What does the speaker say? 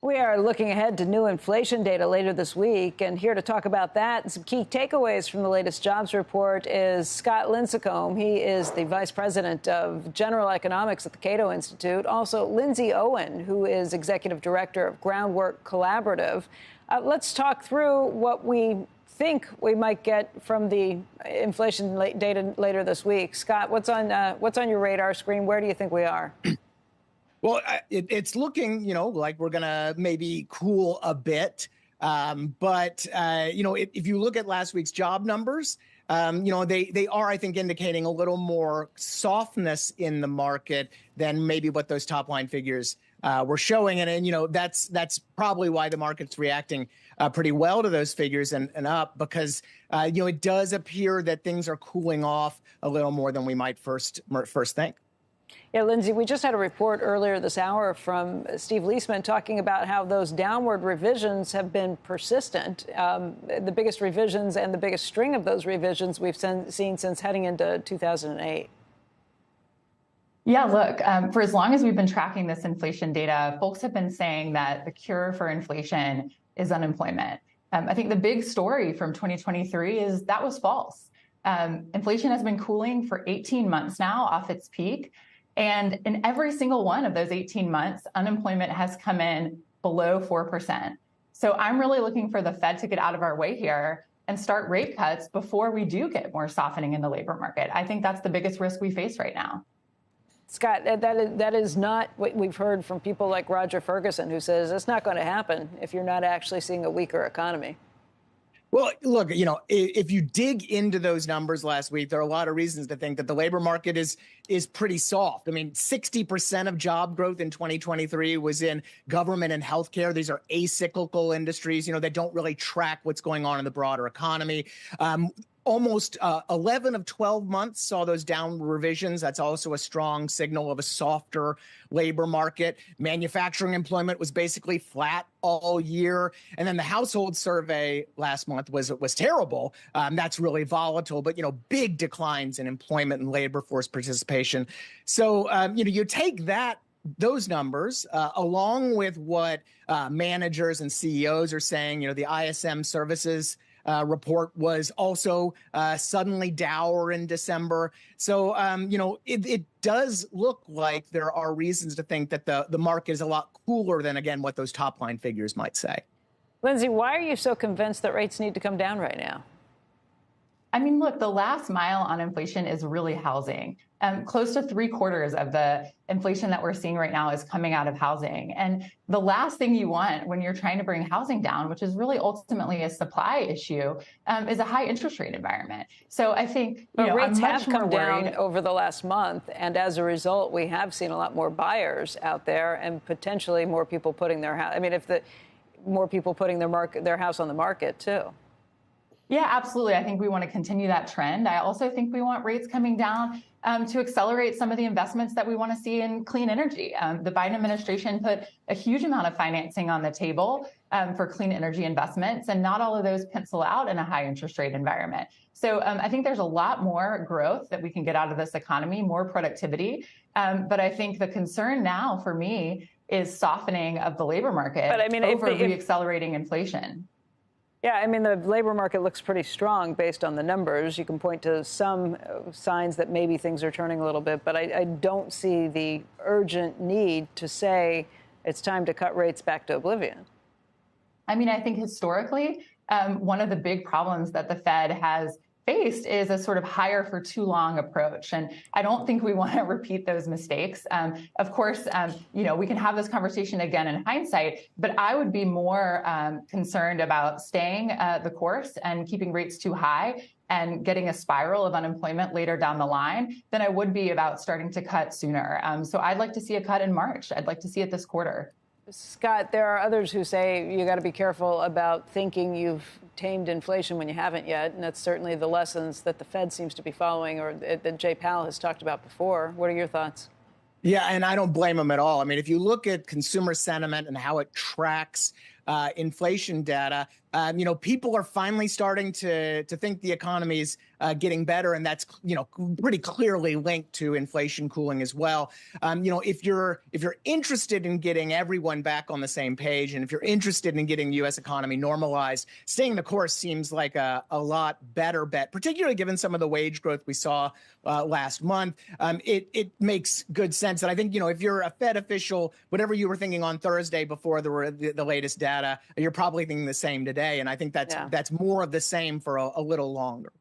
We are looking ahead to new inflation data later this week, and here to talk about that and some key takeaways from the latest jobs report is Scott Lincicome. He is the vice president of general economics at the Cato Institute. Also, Lindsay Owens, who is executive director of Groundwork Collaborative. Let's talk through what we think we might get from the inflation data later this week. Scott, what's on your radar screen? Where do you think we are? Well, it's looking, like we're going to maybe cool a bit. But if you look at last week's job numbers, they are, I think, indicating a little more softness in the market than maybe what those top line figures were showing. And that's probably why the market's reacting pretty well to those figures and up, because, it does appear that things are cooling off a little more than we might first think. Yeah, Lindsay, we just had a report earlier this hour from Steve Leisman talking about how those downward revisions have been persistent. The biggest revisions and the biggest string of those revisions we've seen since heading into 2008. Yeah, look, for as long as we've been tracking this inflation data, folks have been saying that the cure for inflation is unemployment. I think the big story from 2023 is that was false. Inflation has been cooling for 18 months now off its peak. And in every single one of those 18 months, unemployment has come in below 4%. So I'm really looking for the Fed to get out of our way here and start rate cuts before we do get more softening in the labor market. I think that's the biggest risk we face right now. Scott, that is not what we've heard from people like Roger Ferguson, who says it's not going to happen if you're not actually seeing a weaker economy. Well, look, if you dig into those numbers last week, there are a lot of reasons to think that the labor market is pretty soft. I mean, 60% of job growth in 2023 was in government and healthcare. These are acyclical industries, that don't really track what's going on in the broader economy. Almost 11 of 12 months saw those down revisions. That's also a strong signal of a softer labor market. Manufacturing employment was basically flat all year. And then the household survey last month was terrible. That's really volatile, but, big declines in employment and labor force participation. So, you take those numbers, along with what managers and CEOs are saying. The ISM services report was also suddenly dour in December. So, it does look like there are reasons to think that the market is a lot cooler than, again, what those top line figures might say. Lindsay, why are you so convinced that rates need to come down right now? I mean, look, the last mile on inflation is really housing. Close to 3/4 of the inflation that we're seeing right now is coming out of housing. And the last thing you want when you're trying to bring housing down, which is really ultimately a supply issue, is a high interest rate environment. So I think rates have come down over the last month. And as a result, we have seen a lot more buyers out there and potentially more people putting their house. I mean, more people putting their house on the market, too. Yeah, absolutely. I think we want to continue that trend. I also think we want rates coming down to accelerate some of the investments that we want to see in clean energy. The Biden administration put a huge amount of financing on the table for clean energy investments, and not all of those pencil out in a high interest rate environment. So I think there's a lot more growth that we can get out of this economy, more productivity. But I think the concern now for me is softening of the labor market over re-accelerating inflation. Yeah, I mean, the labor market looks pretty strong based on the numbers. You can point to some signs that maybe things are turning a little bit, but I don't see the urgent need to say it's time to cut rates back to oblivion. I mean, I think historically, one of the big problems that the Fed has faced is a sort of higher for too long approach. And I don't think we want to repeat those mistakes. Of course, we can have this conversation again in hindsight, but I would be more concerned about staying the course and keeping rates too high and getting a spiral of unemployment later down the line than I would be about starting to cut sooner. So I'd like to see a cut in March. I'd like to see it this quarter. Scott, there are others who say you got to be careful about thinking you've tamed inflation when you haven't yet. And that's certainly the lessons that the Fed seems to be following, or that Jay Powell has talked about before. What are your thoughts? Yeah, and I don't blame him at all. I mean, if you look at consumer sentiment and how it tracks inflation data, people are finally starting to think the economy is getting better, and that's pretty clearly linked to inflation cooling as well. If you're interested in getting everyone back on the same page, and if you're interested in getting the U.S. economy normalized, staying the course seems like a lot better bet, particularly given some of the wage growth we saw last month. It makes good sense, and I think if you're a Fed official, whatever you were thinking on Thursday before the latest data, you're probably thinking the same today, and I think that's more of the same for a little longer.